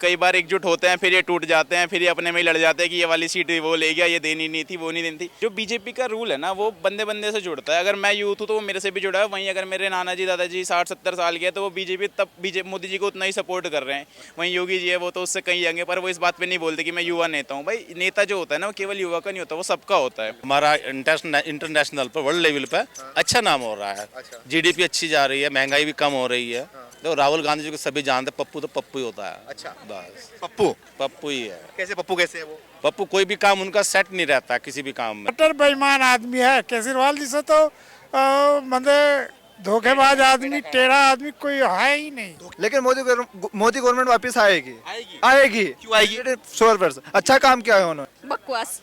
कई बार एकजुट होते हैं फिर ये टूट जाते हैं, फिर ये अपने में ही लड़ जाते हैं कि ये वाली सीट वो ले गया, ये देनी नहीं थी, वो नहीं देनी थी। जो बीजेपी का रूल है ना वो बंदे बंदे से जुड़ता है। अगर मैं यूथ हूँ तो वो मेरे से भी जुड़ा है, वहीं अगर मेरे नाना जी दादाजी 60-70 साल के हैं तो वो बीजेपी तब मोदी जी को उतना ही सपोर्ट कर रहे हैं। वहीं योगी जी है वो तो उससे कहीं आगे, पर वो इस बात पर नहीं बोलते कि मैं युवा नेता हूँ। भाई नेता जो होता है ना वो केवल युवा का नहीं होता, वो सबका होता है। हमारा इंटरनेशनल पर वर्ल्ड लेवल पे अच्छा नाम हो रहा है। जीडीपी अच्छी जा रही है, महंगाई भी कम हो रही है। तो राहुल गांधी जी को सभी जानते, पप्पू तो पप्पू ही होता है। अच्छा, बस पप्पू ही है। कैसे? पप्पू कैसे है वो? पप्पू कोई भी काम उनका सेट नहीं रहता किसी भी काम में। कट्टर बेईमान आदमी है केजरीवाल जी से तो मतलब धोखेबाज आदमी, टेढ़ा आदमी कोई है ही नहीं। लेकिन मोदी गवर्नमेंट वापस आएगी। आएगी क्यों आएगी? 16%। अच्छा काम किया है उन्होंने। बकवास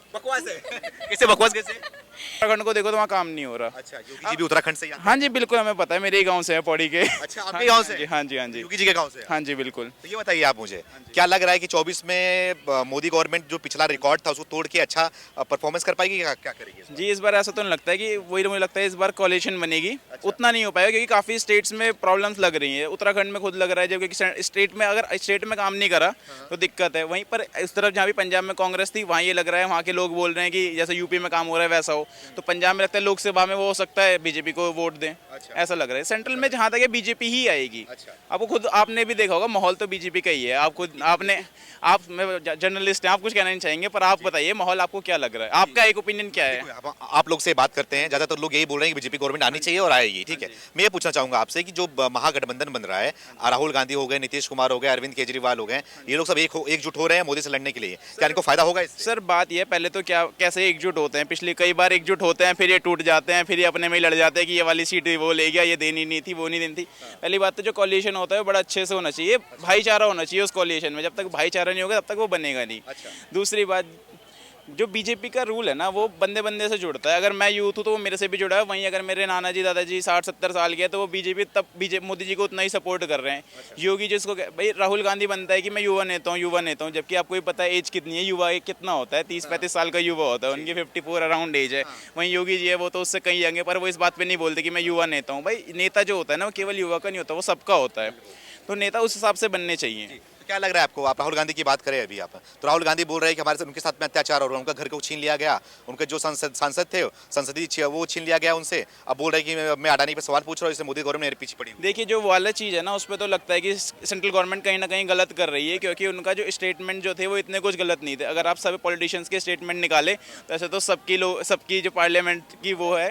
है। कैसे बकवास कैसे? उत्तराखंड को देखो तो वहाँ काम नहीं हो रहा। अच्छा, योगी जी भी उत्तराखंड से ही आते हैं? हाँ जी बिल्कुल, हमें पता है, मेरे ही गांव से है, पौड़ी के। अच्छा, आपके गांव से? हाँ जी, हाँ जी। योगी जी के गांव से? हाँ जी बिल्कुल। तो ये बताइए आप मुझे, क्या लग रहा है कि 24 में मोदी गवर्नमेंट जो पिछला रिकॉर्ड था उसको तोड़ के अच्छा परफॉर्मेंस कर पाएगी? क्या करेगी जी इस बार ऐसा तो नहीं लगता है कि वही, मुझे लगता है इस बार कोalition बनेगी। उतना नहीं हो पाएगा क्योंकि काफ़ी स्टेट्स में प्रॉब्लम्स लग रही हैं। उत्तराखंड में खुद लग रहा है, जबकि स्टेट में अगर स्टेट में काम नहीं करा तो दिक्कत है। वहीं पर इस तरफ जहाँ भी पंजाब में कांग्रेस थी वहाँ ये लग रहा है, वहाँ के लोग बोल रहे हैं कि जैसे यूपी में काम हो रहा है वैसा हो, तो पंजाब में लगता है लोकसभा में वो हो सकता है बीजेपी को वोट दें। ऐसा लग रहा है। सेंट्रल में जहाँ तक है बीजेपी ही आएगी। आपको खुद आपने भी देखा होगा माहौल तो बीजेपी का ही है। आप खुद आप जर्नलिस्ट हैं, आप कुछ कहना नहीं चाहेंगे, पर आप बताइए माहौल आपको क्या लग रहा है, आपका एक ओपिनियन क्या है? आप लोग से बात करते हैं, ज्यादातर लोग यही बोल रहे हैं कि बीजेपी गवर्नमेंट आनी चाहिए और आएगी, ठीक है। मैं ये पूछना चाहूंगा आपसे कि जो महागठबंधन बन रहा है, राहुल गांधी हो गए, नीतीश कुमार हो गए, अरविंद केजरीवाल हो गए, ये लोग सब एकजुट हो रहे हैं मोदी से लड़ने के लिए, क्या इनको फायदा होगा इससे? सर बात ये पहले तो क्या कैसे एकजुट होते हैं, पिछली कई बार एकजुट होते हैं फिर ये टूट जाते हैं, फिर ये अपने में ही लड़ जाते हैं कि ये वाली सीट वो ले गया, ये देनी नहीं थी, वो नहीं देनी थी। पहली बात तो जो कोalition होता है बड़ा अच्छे से होना चाहिए, भाईचारा होना चाहिए उस कोalition में। जब तक भाईचारा नहीं होगा तब तक वो बनेगा नहीं। दूसरी बात, जो बीजेपी का रूल है ना वो बंदे बंदे से जुड़ता है। अगर मैं यूथ हूँ तो वो मेरे से भी जुड़ा है, वहीं अगर मेरे नाना जी दादाजी 60-70 साल के हैं तो वो बीजेपी तब मोदी जी को उतना ही सपोर्ट कर रहे हैं। योगी जिसको भाई राहुल गांधी बनता है कि मैं युवा नेता हूँ, जबकि आपको ही पता है एज कितनी है, युवा कितना होता है, 30-35 साल का युवा होता है, उनकी 54 अराउंड एज है। वहीं योगी जी है वो तो उससे कहीं आगे, पर वो इस बात पर नहीं बोलते कि मैं युवा नेता हूँ। भाई नेता जो होता है ना वो केवल युवा का नहीं होता, वो सबका होता है। तो नेता उस हिसाब से बनने चाहिए। क्या लग रहा है आपको? आप राहुल गांधी की बात करें अभी आप, तो राहुल गांधी बोल रहे हैं कि हमारे उनके साथ में अत्याचार हो रहा है, उनका घर को छीन लिया गया, उनके जो सांसद थे संसदीय वो छीन लिया गया उनसे। अब बोल रहे हैं कि मैं अडानी पे सवाल पूछ रहा हूँ, इससे मोदी गवर्नमेंट मेरे पीछे पड़ी। देखिए जो वाला चीज़ है ना उस पर तो लगता है कि सेंट्रल गवर्नमेंट कहीं ना कहीं गलत कर रही है, क्योंकि उनका जो स्टेटमेंट जो थे वो इतने कुछ गलत नहीं थे। अगर आप सभी पॉलिटिशियंस के स्टेटमेंट निकाले तो ऐसे तो सबकी जो पार्लियामेंट की वो है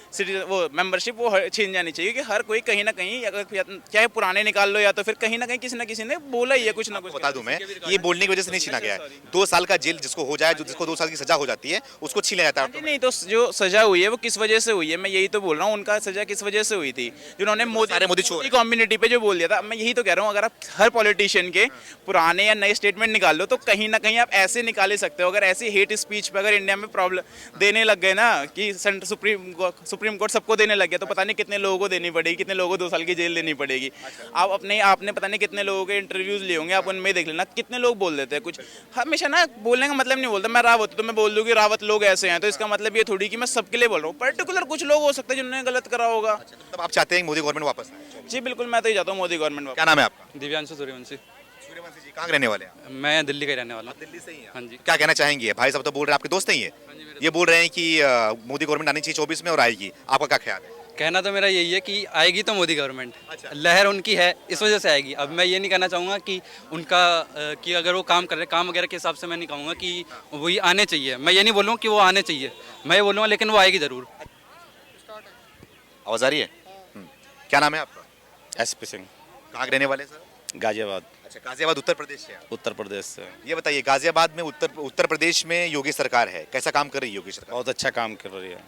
सिटीजन वो मेंबरशिप वो छीन जानी चाहिए। कि हर कोई कहीं ना कहीं, अगर चाहे पुराने निकाल लो या तो फिर कहीं ना कहीं किसी ना किसी ने बोला ही है कुछ ना कुछ। बता दूं मैं, ये बोलने की वजह से नहीं छीना गया है। 2 साल का जेल जिसको हो जाए, जिसको 2 साल की सजा हो जाती है, उसको छीना जाता है। नहीं तो जो सजा हुई है वो किस वजह से हुई है, मैं यही तो बोल रहा हूँ। उनका सजा किस वजह से हुई थी, जिन्होंने मोदी कम्युनिटी पे जो बोल दिया था। मैं यही तो कह रहा हूँ, अगर आप हर पॉलिटिशियन के पुराने या नए स्टेटमेंट निकाल लो तो कहीं ना कहीं आप ऐसे निकाल ही सकते हो। अगर ऐसी हेट स्पीच पे अगर इंडिया में प्रॉब्लम देने लग गए ना कि सुप्रीम कोर्ट सबको देने लग गया, तो पता नहीं कितने लोगों को देनी पड़ेगी, कितने लोगों को 2 साल की जेल देनी पड़ेगी। आप आपने पता नहीं कितने लोगों के इंटरव्यूज लिए होंगे, आप उनमें देख लेना कितने लोग बोल देते हैं कुछ। हमेशा ना बोलने का मतलब नहीं बोलता मैं रावत तो मैं बोल दूं कि रावत लोग ऐसे हैं, तो इसका मतलब ये थोड़ी कि मैं सबके लिए बोल रहा हूँ। पर्टिकुलर कुछ लोग हो सकते हैं जिन्होंने गलत करा होगा। तब आप चाहते हैं मोदी गवर्नमेंट वापस आए? जी बिल्कुल, मैं तो ही चाहता हूँ मोदी गवर्नमेंट। क्या नाम है आपका? दिव्यांशु सूर्यवंशी। सूर्यवंशी जी, कहाँ रहने वाले हैं? मैं दिल्ली का ही रहने वाला हूँ। दिल्ली से ही हैं? हाँ जी। क्या कहना चाहेंगे? भाई साहब तो बोल रहे हैं, आपके दोस्त नहीं है, ये बोल रहे हैं कि मोदी गवर्नमेंट आनी चाहिए 24 में और आएगी, आपका क्या ख्याल है? कहना तो मेरा यही है कि आएगी तो मोदी गवर्नमेंट। लहर उनकी है, इस वजह से आएगी। अब मैं ये नहीं कहना चाहूँगा कि उनका कि अगर वो काम कर रहे काम वगैरह के हिसाब से मैं नहीं कहूँगा कि वही आने चाहिए। मैं ये नहीं बोलूँ कि वो आने चाहिए, मैं ये बोलूँगा लेकिन वो आएगी ज़रूर। आवाज आ रही है? क्या नाम है आपका? SP सिंह। कहाँ के रहने वाले सर? गाजियाबाद। अच्छा, गाजियाबाद उत्तर प्रदेश से? उत्तर प्रदेश से। ये बताइए, गाजियाबाद में उत्तर प्रदेश में योगी सरकार है, कैसा काम कर रही है योगी सरकार? बहुत अच्छा काम कर रही है।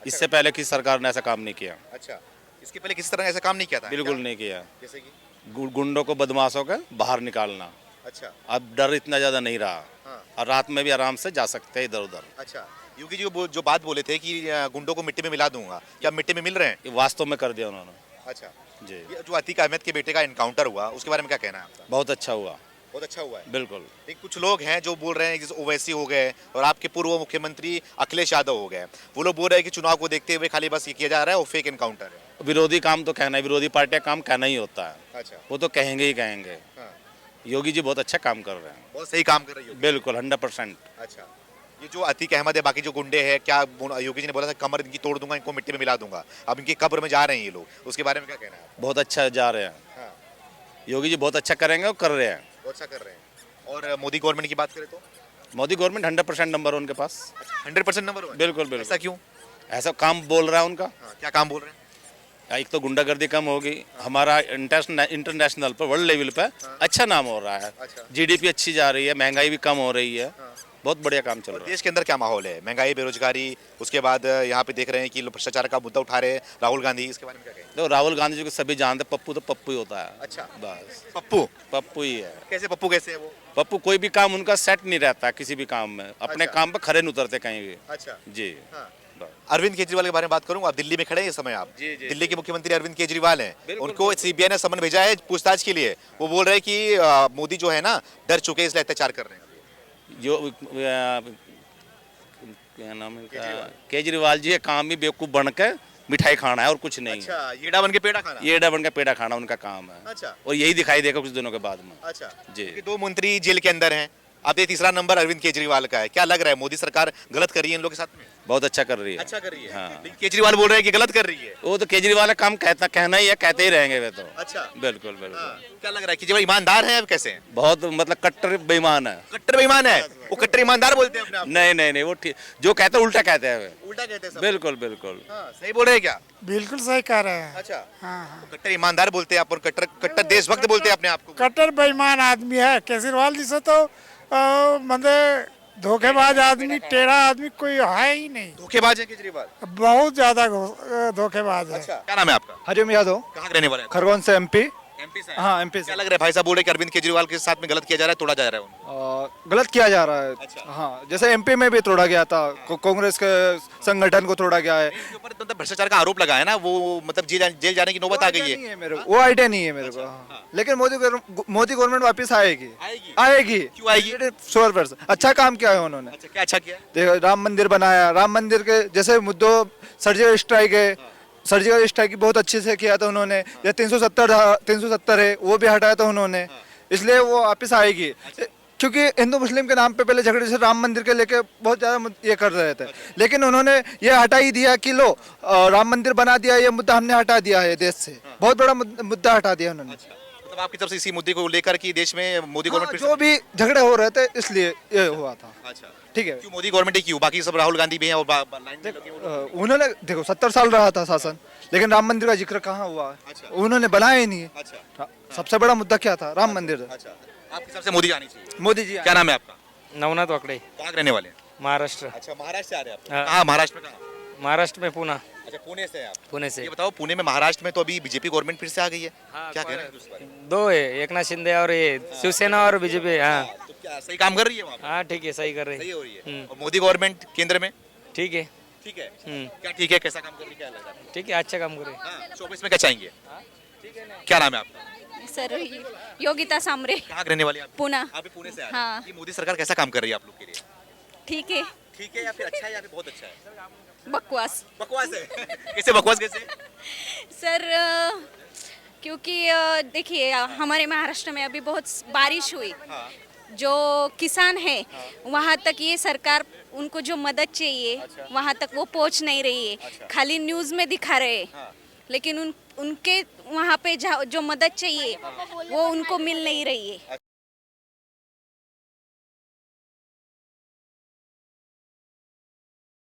इससे पहले किसी सरकार ने ऐसा काम नहीं किया। अच्छा, इसके पहले किसी तरह ऐसा काम नहीं किया था? बिल्कुल नहीं किया। जैसे कि गुंडों को बदमाशों का बाहर निकालना। अच्छा, अब डर इतना ज्यादा नहीं रहा। हाँ। और रात में भी आराम से जा सकते हैं इधर उधर। अच्छा, योगी जी जो बात बोले थे कि गुंडों को मिट्टी में मिला दूंगा, क्या मिट्टी में मिल रहे हैं? ये वास्तव में कर दिया उन्होंने। अच्छा जी। ये जो अतीक अहमद के बेटे का इनकाउंटर हुआ, उसके बारे में क्या कहना है आपका? बहुत अच्छा हुआ। बहुत अच्छा हुआ है। बिल्कुल। लेकिन कुछ लोग हैं जो बोल रहे हैं कि ओवैसी हो गए और आपके पूर्व मुख्यमंत्री अखिलेश यादव हो गए, वो लोग बोल रहे हैं कि चुनाव को देखते हुए खाली बस ये किया जा रहा है और फेक इनकाउंटर है। विरोधी काम तो कहना है, विरोधी पार्टी का काम कहना ही होता है। अच्छा, वो तो कहेंगे ही कहेंगे। हाँ। योगी जी बहुत अच्छा काम कर रहे हैं, बहुत सही काम कर रही है। बिल्कुल 100%। अच्छा, ये जो अतीक अहमद है, बाकी जो गुंडे हैं, क्या योगी जी ने बोला था कमर इनकी तोड़ दूंगा, इनको मिट्टी में मिला दूंगा, अब इनकी कब्र में जा रहे हैं ये लोग, उसके बारे में क्या कहना है आपका? बहुत अच्छा जा रहे हैं, हाँ, योगी जी बहुत अच्छा करेंगे और कर रहे हैं। बहुत अच्छा कर रहे हैं। और मोदी गवर्नमेंट की बात करें तो मोदी गवर्नमेंट 100% नंबर उनके पास। 100% नंबर 1। बिल्कुल ऐसा बिल्कुल, क्यों? ऐसा काम बोल रहा है उनका। हाँ, क्या काम बोल रहे हैं? एक तो गुंडागर्दी कम होगी, हमारा इंटरनेशनल पर वर्ल्ड लेवल पे अच्छा नाम हो रहा है, अच्छा। जीडीपी अच्छी जा रही है, महंगाई भी कम हो रही है, बहुत बढ़िया काम चल रहा है। देश के अंदर क्या माहौल है? महंगाई, बेरोजगारी, उसके बाद यहाँ पे देख रहे हैं कि लोग भ्रष्टाचार का मुद्दा उठा रहे हैं, राहुल गांधी, इसके बारे में क्या कहेंगे? देखो राहुल गांधी जी को सभी जानते हैं, पप्पू तो पप्पू ही होता है। अच्छा। बस पप्पू पप्पू ही है। कैसे? पप्पू कैसे है वो? पप्पू कोई भी काम उनका सेट नहीं रहता, किसी भी काम में अपने अच्छा। काम पे खरे नहीं उतरते कहीं भी। अच्छा। जी हाँ। बस। अरविंद केजरीवाल के बारे में बात करूं, आप दिल्ली में खड़े हैं इस समय, आप जी, जी, दिल्ली के मुख्यमंत्री अरविंद केजरीवाल हैं, बिल्कुल, उनको सीबीआई ने समन भेजा है पूछताछ के लिए। वो बोल रहे हैं कि मोदी जो है ना डर चुके हैं, इसलिए अत्याचार कर रहे हैं। जो क्या नाम है इनका, केजरीवाल जी का काम ही बेवकूफ बन के मिठाई खाना है और कुछ नहीं। अच्छा, येड़ा बन के पेड़ा खाना। ये डबन का पेड़ा खाना उनका काम है। अच्छा। और यही दिखाई देगा कुछ दिनों के बाद में। अच्छा जी। क्योंकि 2 मंत्री जेल के अंदर हैं, अब ये तीसरा नंबर अरविंद केजरीवाल का है। क्या लग रहा है, मोदी सरकार गलत कर रही है इन लोगों के साथ में? बहुत अच्छा कर रही है। अच्छा कर रही है। हाँ। लेकिन केजरीवाल बोल रहे हैं कि गलत कर रही है। वो तो केजरीवाल का काम कहना ही है, कहते ही रहेंगे वे तो। अच्छा। बिल्कुल बिल्कुल। हाँ। क्या लग रहा है, केजरीवाल ईमानदार है? अब कैसे हैं? बहुत मतलब कट्टर बेईमान है। कट्टर बेईमान है वो? कट्टर ईमानदार बोलते हैं अपने आप नहीं नहीं नहीं, वो ठीक जो कहते हैं उल्टा कहते हैं वे। को? उल्टा कहते हैं सब। बिल्कुल बिल्कुल। हाँ, सही बोल रहे हैं क्या? बिल्कुल सही कह रहे हैं। अच्छा। हाँ हाँ, तो कट्टर ईमानदार बोलते हैं आप, और कट्टर कट्टर देशभक्त बोलते हैं अपने आप को। कट्टर बेईमान आदमी है केजरीवाल जी से तो मतलब धोखेबाज आदमी, टेढ़ा आदमी कोई है ही नहीं। धोखेबाज है केजरीवाल। बहुत ज्यादा धोखेबाज है। अच्छा, क्या नाम है आपका? हरिओम यादव, कहाँ के रहने वाले हैं? खरगोन से एमपी। एमपी से। हाँ एमपी क्या से। लग रहा है, भाई साहब बोल रहे हैं कि अरविंद केजरीवाल के साथ में गलत किया जा रहा है, तोड़ा जा रहा है उनको? गलत किया जा रहा है। अच्छा। हाँ, जैसे एमपी में भी तोड़ा गया था, कांग्रेस के संगठन को तोड़ा गया है। इनके ऊपर मतलब भ्रष्टाचार का आरोप लगा है ना, वो मतलब जेल जाने की नौबत आ गई नहीं है। है मेरे को, वो आइडिया नहीं है मेरे को। हाँ। लेकिन मोदी गवर्नमेंट वापस आएगी। आएगी? आएगी। क्यों आएगी? 100% अच्छा काम किया है उन्होंने। अच्छा, क्या अच्छा किया? देखो राम मंदिर बनाया, राम मंदिर के जैसे मुद्दों, सर्जिकल स्ट्राइक है, सर्जिकल स्ट्राइक की बहुत अच्छे से किया था उन्होंने। या 370 है वो भी हटाया था उन्होंने, इसलिए वो वापस आएगी। क्योंकि हिंदू मुस्लिम के नाम पे पहले झगड़े से राम मंदिर के लेके बहुत ज्यादा ये कर रहे थे, लेकिन उन्होंने ये हटा ही दिया कि लो राम मंदिर बना दिया, ये मुद्दा हमने हटा दिया है देश से, बहुत बड़ा मुद्दा हटा दिया उन्होंने। मतलब आपकी तरफ से इसी मुद्दे को लेकर कि देश में मोदी हाँ, गवर्नमेंट जो भी झगड़े हो रहे थे इसलिए ये हुआ था। अच्छा, ठीक है। क्यों मोदी गवर्नमेंट ही क्यों? बाकी सब राहुल गांधी भी हैं और लाइन में लगे हुए। उन्होंने देखो 70 साल रहा था शासन, लेकिन राम मंदिर का जिक्र कहाँ हुआ है? अच्छा। उन्होंने बनाया ही नहीं। अच्छा। सबसे बड़ा मुद्दा क्या था? राम मंदिर। अच्छा, आपकी तरफ से मोदी आनी चाहिए। मोदी जी क्या नाम है आपका? नवनाथ वाकड़े, कहाँ के रहने वाले हैं? महाराष्ट्र। अच्छा, महाराष्ट्र से आ रहे हैं आप? हाँ। कहाँ महाराष्ट्र में? कहाँ? महाराष्ट्र में पूना, अच्छा, पुणे से हैं आप? पुणे से। ये बताओ, पुणे में महाराष्ट्र में तो अभी बीजेपी गवर्नमेंट फिर से आ गई है, क्या कह रहे हैं उस बारे में? 2 है, एक नाथ शिंदे और ये शिवसेना और बीजेपी। हाँ तो क्या सही काम कर रही है वहाँ पे? हाँ ठीक है, सही कर रही सही है। हो रही है। और मोदी गवर्नमेंट केंद्र में ठीक है। ठीक है? हम्म, क्या ठीक है, कैसा काम कर रही है, क्या लग रहा है? ठीक है, अच्छा काम कर रही है। हाँ, 24 में क्या चाहेंगे? क्या नाम है आपका? सर योगिता सामरे, कहाँ के रहने वाले हैं आप? पुणे। आप भी पुणे से आ रहे हैं। हाँ। ये मोदी सरकार कैसा काम कर रही है आप लोग के लिए? ठीक है। ठीक है या फिर अच्छा है या फिर बहुत अच्छा है? बकवास बकवास है। कैसे बकवास कैसे? सर क्योंकि देखिए हमारे महाराष्ट्र में अभी बहुत बारिश हुई, जो किसान है वहाँ तक ये सरकार उनको जो मदद चाहिए वहाँ तक वो पहुँच नहीं रही है। खाली न्यूज़ में दिखा रहे हैं, लेकिन उनके वहाँ पे जो मदद चाहिए वो उनको मिल नहीं रही है।